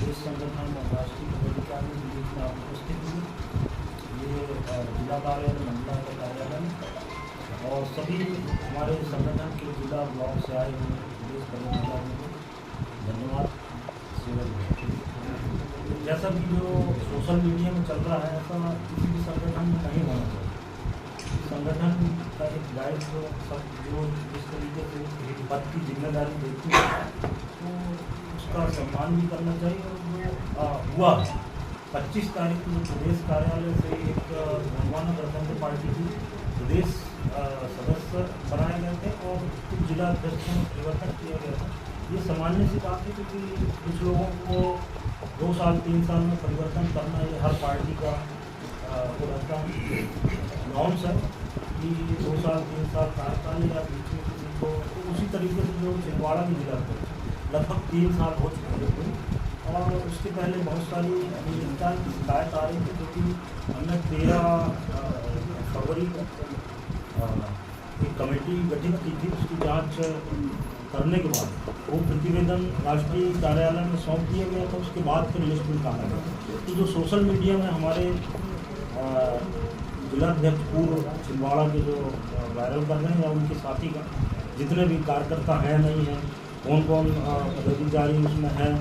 प्रदेश संगठन और राष्ट्रीय पदाधिकारी के बीच में आप उपस्थित हुए। ये जिला कार्यालय मंडला का कार्यालय और सभी हमारे संगठन के जिला ब्लॉक से आए हुए प्रदेश पदाधिकारियों को धन्यवाद। जैसा कि जो सोशल मीडिया में चल रहा है ऐसा किसी भी संगठन में नहीं होना चाहिए। संगठन का एक दायित्व सब जो जिस तरीके से पद की जिम्मेदारी देती है तो उसका सम्मान भी करना चाहिए। और जो हुआ 25 तारीख को जो प्रदेश कार्यालय से एक गोंडवाना गणतंत्र पार्टी की प्रदेश सदस्य बनाए गए थे और कुछ जिला अध्यक्षों में परिवर्तन किया गया था। ये सामान्य सी बात है क्योंकि कुछ लोगों को 2 साल 3 साल में परिवर्तन करना ये हर पार्टी का वो रहता है नॉर्म्स है कि 2 साल 3 साल कार्यकाल या बीच में किसी को तो उसी तरीके से जो छिंदवाड़ा में जिला थे लगभग 3 साल हो चुके थे और उसके पहले बहुत सारी अनियमितता की शिकायत आ रही थी जो कि हमने 13 फरवरी को एक कमेटी गठित की थी। उसकी जांच करने के बाद वो प्रतिवेदन राष्ट्रीय कार्यालय में सौंप दिया गया था। उसके बाद फिर लिस्ट में कहा गया तो जो सोशल मीडिया में हमारे जिलाध्यक्ष पूर्व छिंदवाड़ा के जो वायरल कर रहे हैं या उनके साथी का जितने भी कार्यकर्ता हैं नहीं हैं कौन कौन पदाधिकारी उसमें है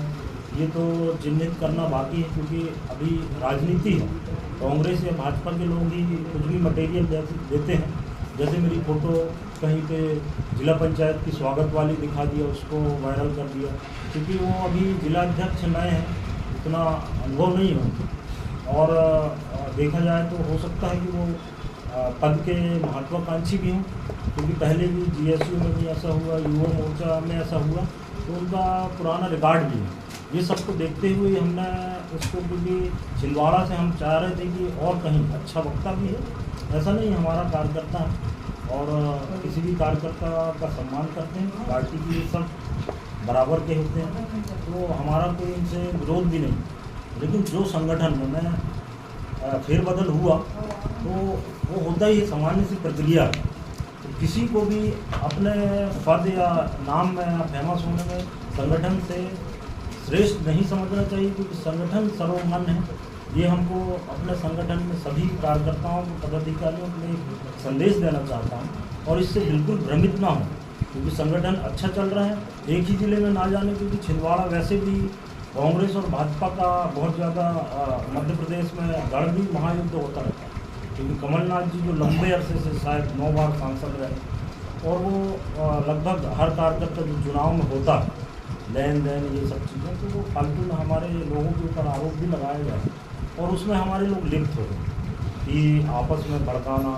ये तो चिन्हित करना बाकी है क्योंकि अभी राजनीति है। कांग्रेस या भाजपा के लोग ही कुछ भी मटेरियल देते हैं। जैसे मेरी फ़ोटो कहीं पे जिला पंचायत की स्वागत वाली दिखा दिया उसको वायरल कर दिया क्योंकि वो अभी जिलाध्यक्ष नए हैं इतना अनुभव नहीं है और देखा जाए तो हो सकता है कि वो पद के महत्वाकांक्षी भी हों क्योंकि पहले भी GSU में भी ऐसा हुआ, युवा मोर्चा में ऐसा हुआ तो उनका पुराना रिकॉर्ड भी है। ये सबको देखते हुए हमने उसको क्योंकि छिंदवाड़ा से हम चाह रहे थे कि और कहीं अच्छा वक्ता भी है ऐसा नहीं हमारा कार्यकर्ता है और किसी भी कार्यकर्ता का सम्मान करते हैं। पार्टी की सब बराबर के होते हैं तो हमारा कोई इनसे विरोध भी नहीं। लेकिन जो संगठन में फेरबदल हुआ तो वो होता ही सामान्य सी प्रक्रिया है। तो किसी को भी अपने पद या नाम में या फेमस होने में संगठन से श्रेष्ठ नहीं समझना चाहिए क्योंकि संगठन सर्वमान्य है। ये हमको अपने संगठन में सभी कार्यकर्ताओं को पदाधिकारियों को एक संदेश देना चाहता हूँ और इससे बिल्कुल भ्रमित ना हो क्योंकि संगठन अच्छा चल रहा है। एक ही ज़िले में ना जाने क्योंकि छिंदवाड़ा वैसे भी कांग्रेस और भाजपा का बहुत ज़्यादा मध्य प्रदेश में गढ़ भी महायुद्ध होता रहता है क्योंकि कमलनाथ जी जो लंबे अरसे से शायद 9 बार सांसद रहे और वो लगभग हर कार्यकर्ता जो चुनाव में होता लेन देन ये सब चीज़ें तो वो फालतू में हमारे लोगों के ऊपर आरोप भी लगाए गए और उसमें हमारे लोग लिप्त हो गए कि आपस में भड़काना।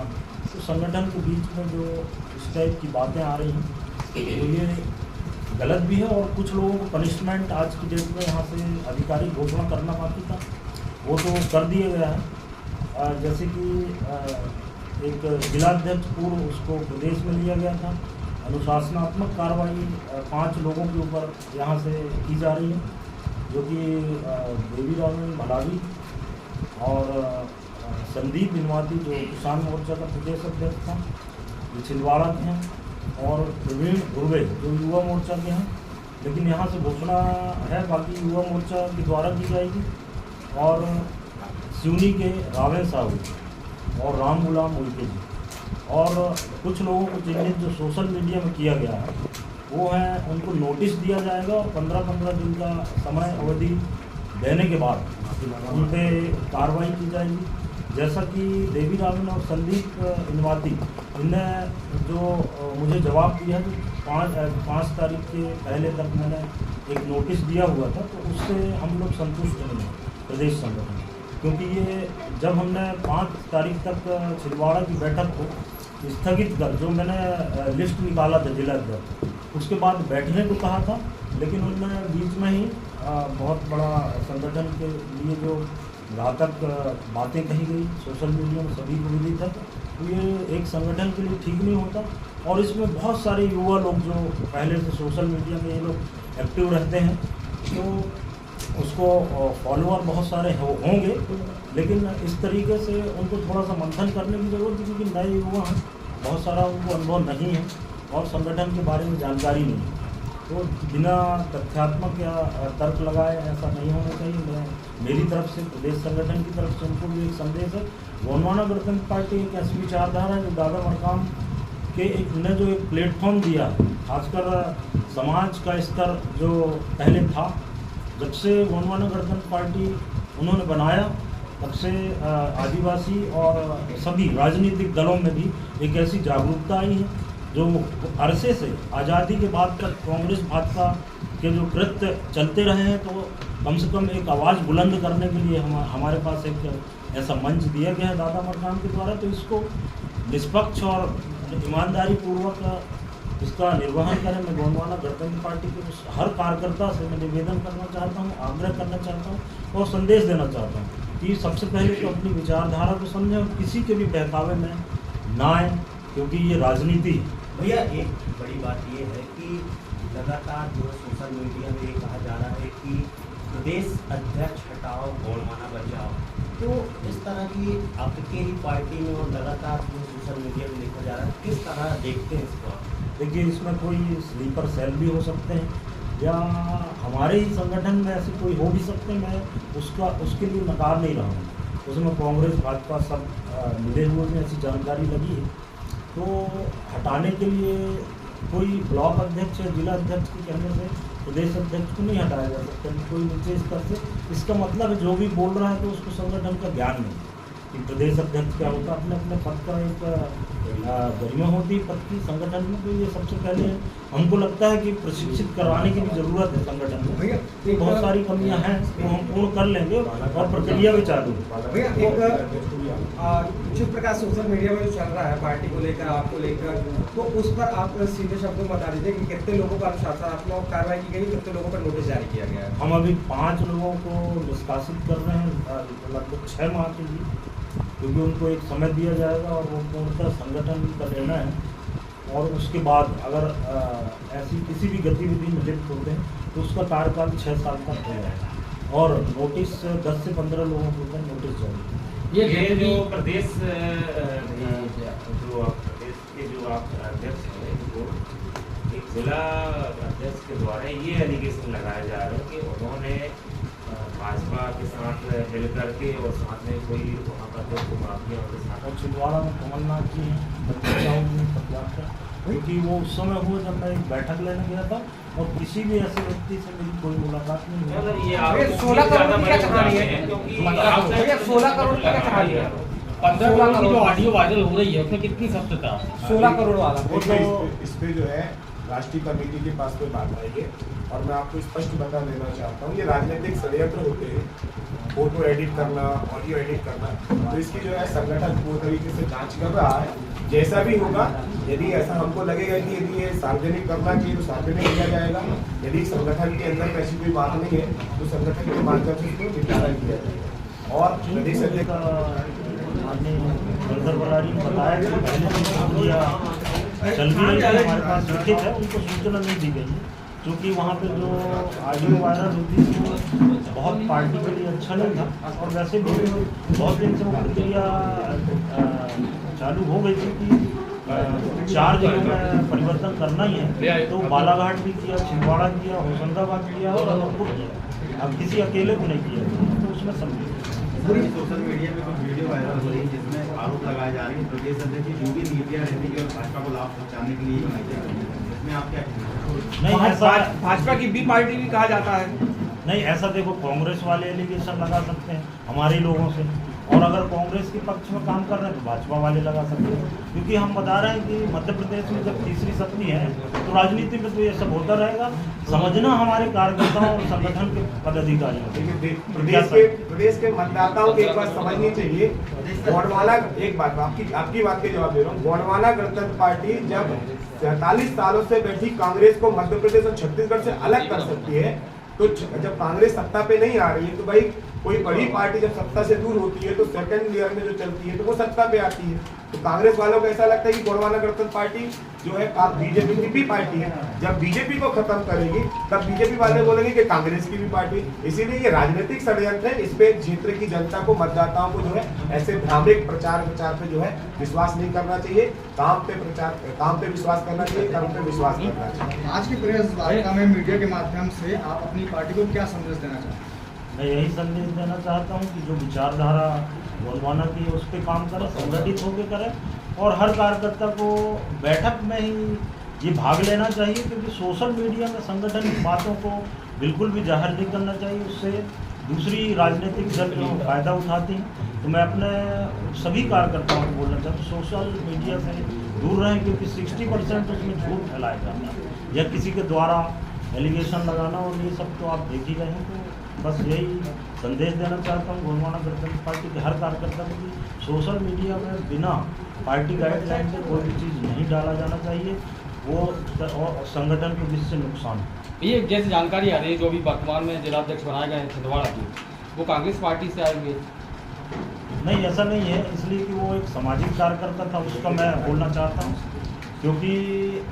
तो संगठन के बीच में जो इस टाइप की बातें आ रही हैं तो ये गलत भी है और कुछ लोगों को पनिशमेंट आज की डेट में यहाँ से आधिकारिक घोषणा करना बाकी था वो तो कर दिया गया है। जैसे कि एक जिलाध्यक्ष पूर्व उसको प्रदेश में लिया गया था। अनुशासनात्मक कार्रवाई 5 लोगों के ऊपर यहाँ से की जा रही है जो कि देवी रावण भलावी और संदीप इनवाती जो किसान मोर्चा का प्रदेश अध्यक्ष था जो छिंदवाड़ा के हैं और प्रवीण धुर्वे जो युवा मोर्चा के हैं। लेकिन यहाँ से घोषणा है बाकी युवा मोर्चा के द्वारा की जाएगी और सिवनी के रावेन साहू और राम गुलाम उल्के जी और कुछ लोगों को चिन्हित जो सोशल मीडिया में किया गया है वो है उनको नोटिस दिया जाएगा और 15-15 दिन का समय अवधि देने के बाद उन पर कार्रवाई की जाएगी। जैसा कि देवी रावण और संदीप इनवाती इनने जो मुझे जवाब दिया कि 5 तारीख के पहले तक मैंने एक नोटिस दिया हुआ था तो उससे हम लोग संतुष्ट नहीं हैं प्रदेश संगठन क्योंकि ये जब हमने 5 तारीख तक छिंदवाड़ा की बैठक को स्थगित कर जो मैंने लिस्ट निकाला था जिलाध्यक्ष उसके बाद बैठने को कहा था लेकिन उनमें बीच में ही बहुत बड़ा संगठन के लिए जो घातक बातें कही गई सोशल मीडिया में सभी को मिली था तो ये एक संगठन के लिए ठीक नहीं होता। और इसमें बहुत सारे युवा लोग जो पहले से सोशल मीडिया में ये लोग एक्टिव रहते हैं तो उसको फॉलोअर बहुत सारे होंगे लेकिन इस तरीके से उनको थोड़ा सा मंथन करने की ज़रूरत है क्योंकि नए युवा हैं बहुत सारा उनको अनुभव नहीं है और संगठन के बारे में जानकारी नहीं है। तो बिना तथ्यात्मक या तर्क लगाए ऐसा नहीं होना चाहिए। मैं मेरी तरफ से, प्रदेश संगठन की तरफ से उनको भी एक संदेश है। गोंडवाना गणतंत्र पार्टी एक ऐसी विचारधारा है जो दादा मरकाम के ने जो एक प्लेटफॉर्म दिया, खासकर समाज का स्तर जो पहले था, जब से गोंडवाना गणतंत्र पार्टी उन्होंने बनाया, तब से आदिवासी और सभी राजनीतिक दलों में भी एक ऐसी जागरूकता आई है जो अरसे से आज़ादी के बाद तक कांग्रेस भाजपा के जो कृत्य चलते रहे हैं, तो कम से कम एक आवाज़ बुलंद करने के लिए हमारे पास एक ऐसा मंच दिया गया है दादा मरकाम के द्वारा। तो इसको निष्पक्ष और ईमानदारी पूर्वक इसका निर्वहन करें। मैं गोंडवाना गणतंत्र पार्टी के हर कार्यकर्ता से मैं निवेदन करना चाहता हूँ, आग्रह करना चाहता हूँ और संदेश देना चाहता हूँ कि सबसे पहले तो अपनी विचारधारा को समझें और किसी के भी बहकावे में ना आए, क्योंकि ये राजनीति है। भैया एक बड़ी बात ये है कि लगातार जो सोशल मीडिया में कहा जा रहा है कि प्रदेश अध्यक्ष हटाओ गोंडवाना बचाओ, तो इस तरह की आपकी ही पार्टी में और लगातार जो सोशल मीडिया में लिखा जा रहा है, किस तरह देखते हैं इसको? देखिए, इसमें कोई स्लीपर सेल भी हो सकते हैं या हमारे ही संगठन में ऐसे कोई हो भी सकते हैं। मैं उसके लिए नकार नहीं रहा हूँ। उसमें कांग्रेस भाजपा सब मिले हुए में ऐसी जानकारी लगी है, तो हटाने के लिए कोई ब्लॉक अध्यक्ष या जिला अध्यक्ष के कहने से प्रदेश अध्यक्ष को नहीं हटाया जा सकता। कोई नीचे स्तर से, इसका मतलब है जो भी बोल रहा है तो उसको संगठन का ज्ञान नहीं कि प्रदेश अध्यक्ष क्या होता है। अपने अपने पद का एक गरिमा होती है पद की संगठन में। तो ये सबसे पहले हमको लगता है कि प्रशिक्षित करवाने की भी ज़रूरत है संगठन में। तो बहुत सारी कमियां हैं वो हम पूर्ण कर लेंगे और प्रक्रिया भी चालू है। जिस प्रकार सोशल मीडिया में जो चल रहा है पार्टी को लेकर, आपको लेकर, तो उस पर आप सीधे शब्दों में बता दीजिए कि कितने लोगों पर अनुशासनात्मक कार्रवाई की गई, कितने लोगों पर नोटिस जारी किया गया है? हम अभी 5 लोगों को निष्कासित कर रहे हैं लगभग 6 माह के लिए, क्योंकि उनको एक समय दिया जाएगा और वो पूर्णतः संगठन का निर्णय है। और उसके बाद अगर ऐसी किसी भी गतिविधि में लिप्त होते हैं तो उसका कार्यकाल 6 साल तक हो जाएगा और नोटिस 10 से 15 लोगों को नोटिस जाएगी। ये जो प्रदेश के जो आप अध्यक्ष हैं, वो एक जिला अध्यक्ष के द्वारा ये एलिगेशन लगाया जा रहा है कि उन्होंने भाजपा के साथ मिल करके और साथ में कोई वहाँ का जो माफिया के साथ और छिंदवाड़ा में कमलनाथ जी हैं, क्योंकि वो उस समय हुआ जब मैं एक बैठक लेने गया था और किसी भी ऐसे व्यक्ति से मेरी कोई मुलाकात नहीं हुई। ये 16 करोड़ की क्या कहानी है? 16 करोड़ की क्या कहानी है? 15 करोड़ की जो ऑडियो वायरल हो रही है उसमें कितनी सत्यता? 16 करोड़ वाला वो तो इस पे जो है राष्ट्रीय कमेटी के पास में बात आई है और मैं आपको स्पष्ट बता देना चाहता हूँ, ये राजनीतिक षड्यंत्र होते हैं, फोटो एडिट करना, ऑडियो एडिट करना। तो इसकी जो है संगठन पूरी तरीके से जांच कर रहा है। जैसा भी होगा, यदि ऐसा हमको लगेगा कि यदि ये सार्वजनिक करना चाहिए तो सार्वजनिक किया जाएगा। यदि संगठन के अंदर ऐसी कोई बात नहीं है तो संगठन के माध्यम से इसको निपटारा किया जाएगा। और प्रदेश अध्यक्ष बताया कि पहले चल भी रही है, हमारे पास लिखित है, उनको सूचना नहीं दी गई है। क्योंकि वहाँ पे जो ऑडियो वायरल हुई थी वो बहुत पार्टी के लिए अच्छा नहीं था और वैसे भी बहुत दिन से वो प्रक्रिया चालू हो गई थी कि 4 जिलों में परिवर्तन करना ही है। तो बालाघाट भी किया, छिंदवाड़ा किया, होशंगाबाद किया और अनूपपुर किया। अब किसी अकेले को नहीं किया, तो उसमें समझिए सोशल मीडिया में कुछ वीडियो वायरल हो रही है जिसमें आरोप लगाए जा रहे हैं प्रदेश अध्यक्ष की जो भी नीतियाँ रहती है और भाजपा को लाभ पहुँचाने के लिए इसमें आप क्या नहीं, भाजपा की बी पार्टी भी कहा जाता है। नहीं, ऐसा देखो, कांग्रेस वाले एलिगेशन लगा सकते हैं हमारे लोगों से, और अगर कांग्रेस के पक्ष में काम कर रहे हैं तो भाजपा वाले लगा सकते हैं। क्योंकि हम बता रहे हैं कि मध्य प्रदेश में जब तीसरी सत्ता है तो राजनीति में तो ये सब होता रहेगा। समझना हमारे कार्यकर्ताओं और संगठन के पदाधिकारियों, प्रदेश के मतदाताओं की एक बात समझनी चाहिए। गोंडवाना, एक बात आपकी बात के जवाब दे रहा हूँ। गोंडवाना गणतंत्र पार्टी जब 47 सालों से बैठी कांग्रेस को मध्य प्रदेश और छत्तीसगढ़ से अलग कर सकती है, तो जब कांग्रेस सत्ता पे नहीं आ रही है तो भाई कोई बड़ी पार्टी जब सत्ता से दूर होती है तो सेकंड ईयर में जो चलती है तो वो सत्ता पे आती है। तो कांग्रेस वालों को ऐसा लगता है कि गोंडवाना गणतंत्र पार्टी जो है बीजेपी की पार्टी है, जब बीजेपी को खत्म करेगी तब बीजेपी वाले बोलेंगे कि कांग्रेस की भी पार्टी। इसीलिए ये राजनीतिक षड्यंत्र है। इस पे क्षेत्र की जनता को, मतदाताओं को जो है ऐसे भ्रामक प्रचार पे जो है विश्वास नहीं करना चाहिए। काम पे विश्वास करना चाहिए, कर्म पे विश्वास करना चाहिए। आज की प्रेस वार्ता में मीडिया के माध्यम से आप अपनी पार्टी को क्या संदेश देना चाहते हैं? मैं यही संदेश देना चाहता हूँ कि जो विचारधारा गोंडवाना की है उस पर काम करें, संगठित होकर करें और हर कार्यकर्ता को बैठक में ही ये भाग लेना चाहिए, क्योंकि सोशल मीडिया में संगठन की बातों को बिल्कुल भी जाहिर नहीं करना चाहिए। उससे दूसरी राजनीतिक दल जो फ़ायदा उठाती हैं। तो मैं अपने सभी कार्यकर्ताओं को बोलना चाहता हूँ सोशल मीडिया से दूर रहें, क्योंकि 60% उसमें झूठ फैलाया जाता है या किसी के द्वारा एलिगेशन लगाना, और ये सब तो आप देख ही रहे हैं। तो बस यही संदेश देना चाहता हूँ गोंडवाना गणतंत्र पार्टी के हर कार्यकर्ता को कि सोशल मीडिया में बिना पार्टी गाइडलाइन के कोई भी चीज़ नहीं डाला जाना चाहिए, वो और संगठन के जिससे नुकसान। ये जैसे जानकारी आ रही है जो अभी वर्तमान में जिलाध्यक्ष बनाए गए हैं छिंदवाड़ा के, वो कांग्रेस पार्टी से आएंगे? नहीं, ऐसा नहीं है, इसलिए कि वो एक सामाजिक कार्यकर्ता था, उसका मैं बोलना चाहता हूँ। क्योंकि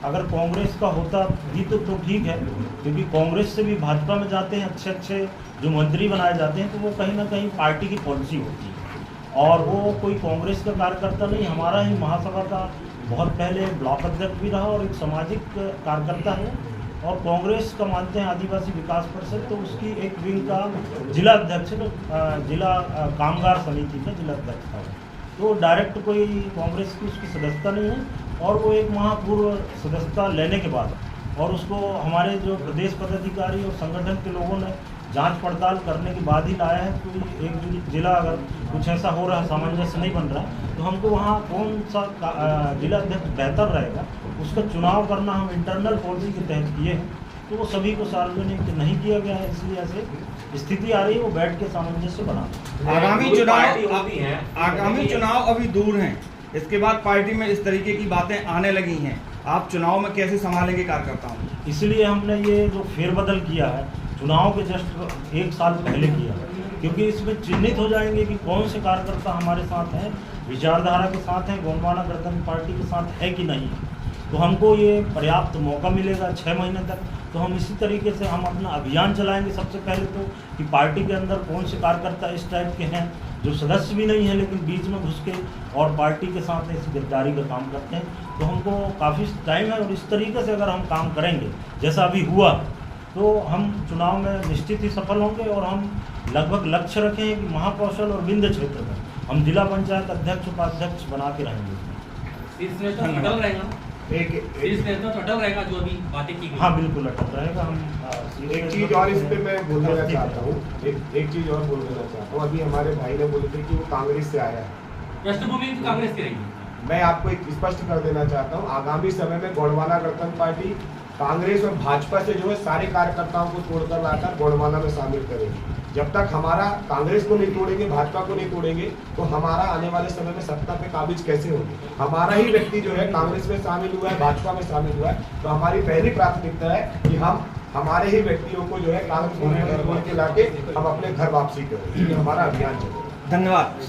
अगर कांग्रेस का होता भी तो ठीक है, क्योंकि कांग्रेस से भी भाजपा में जाते हैं अच्छे जो मंत्री बनाए जाते हैं, तो वो कहीं ना कहीं पार्टी की पॉलिसी होती है और वो कोई कांग्रेस का कार्यकर्ता नहीं। हमारा ही महासभा का बहुत पहले ब्लॉक अध्यक्ष भी रहा और एक सामाजिक कार्यकर्ता है, और कांग्रेस का मानते हैं आदिवासी विकास परिषद, तो उसकी एक विंग का जिला अध्यक्ष, जिला कामगार समिति का जिला अध्यक्ष था। तो डायरेक्ट कोई कांग्रेस की उसकी सदस्यता नहीं है, और वो एक महापूर्व सदस्यता लेने के बाद और उसको हमारे जो प्रदेश पदाधिकारी और संगठन के लोगों ने जांच पड़ताल करने के बाद ही लाया है। कोई एक जिला अगर कुछ ऐसा हो रहा है, सामंजस्य नहीं बन रहा, तो हमको वहाँ कौन सा जिला अध्यक्ष बेहतर रहेगा उसका चुनाव करना हम इंटरनल पॉलिसी के तहत किए हैं। तो वो सभी को सार्वजनिक नहीं किया गया है, इसलिए ऐसे स्थिति आ रही है, वो बैठ के सामंजस्य बना। आगामी चुनाव अभी दूर हैं, इसके बाद पार्टी में इस तरीके की बातें आने लगी हैं, आप चुनाव में कैसे संभालेंगे कार्यकर्ताओं को? इसलिए हमने ये जो फेरबदल किया है चुनाव के जस्ट 1 साल पहले किया, क्योंकि इसमें चिन्हित हो जाएंगे कि कौन से कार्यकर्ता हमारे साथ हैं, विचारधारा के साथ हैं, गोंडवाना गणतंत्र पार्टी के साथ है कि नहीं। तो हमको ये पर्याप्त मौका मिलेगा 6 महीने तक। तो हम इसी तरीके से हम अपना अभियान चलाएंगे। सबसे पहले तो कि पार्टी के अंदर कौन से कार्यकर्ता इस टाइप के हैं जो सदस्य भी नहीं है लेकिन बीच में घुस के और पार्टी के साथ इस गद्दारी का काम करते हैं। तो हमको काफ़ी टाइम है, और इस तरीके से अगर हम काम करेंगे जैसा अभी हुआ, तो हम चुनाव में निश्चित ही सफल होंगे। और हम लगभग लक्ष्य रखें कि महाकौशल और विंध्य क्षेत्र में हम जिला पंचायत अध्यक्ष उपाध्यक्ष बना के रहेंगे। अटल रहेगा जो अभी बातें की। हाँ, बिल्कुल अटल रहेगा। हम एक चीज़ और इस पे मैं बोल देना चाहता हूँ, एक चीज़ और बोल देना चाहता हूँ। अभी हमारे भाई ने बोले थे कि वो कांग्रेस से आया है, पृष्ठभूमि तो कांग्रेस की रहेगी। मैं आपको एक स्पष्ट कर देना चाहता हूँ, आगामी समय में गोंडवाना गणतंत्र पार्टी कांग्रेस और भाजपा से जो है सारे कार्यकर्ताओं को तोड़कर लाकर गोंडवाना में शामिल करेगी। जब तक हमारा कांग्रेस को नहीं तोड़ेंगे, भाजपा को नहीं तोड़ेंगे, तो हमारा आने वाले समय में सत्ता पे काबिज कैसे होगी। हमारा ही व्यक्ति जो है कांग्रेस में शामिल हुआ है, भाजपा में शामिल हुआ है, तो हमारी पहली प्राथमिकता है कि हम हमारे ही व्यक्तियों को जो है कांग्रेस में लाके हम अपने घर वापसी करें। हमारा अभियान चलेगा। धन्यवाद।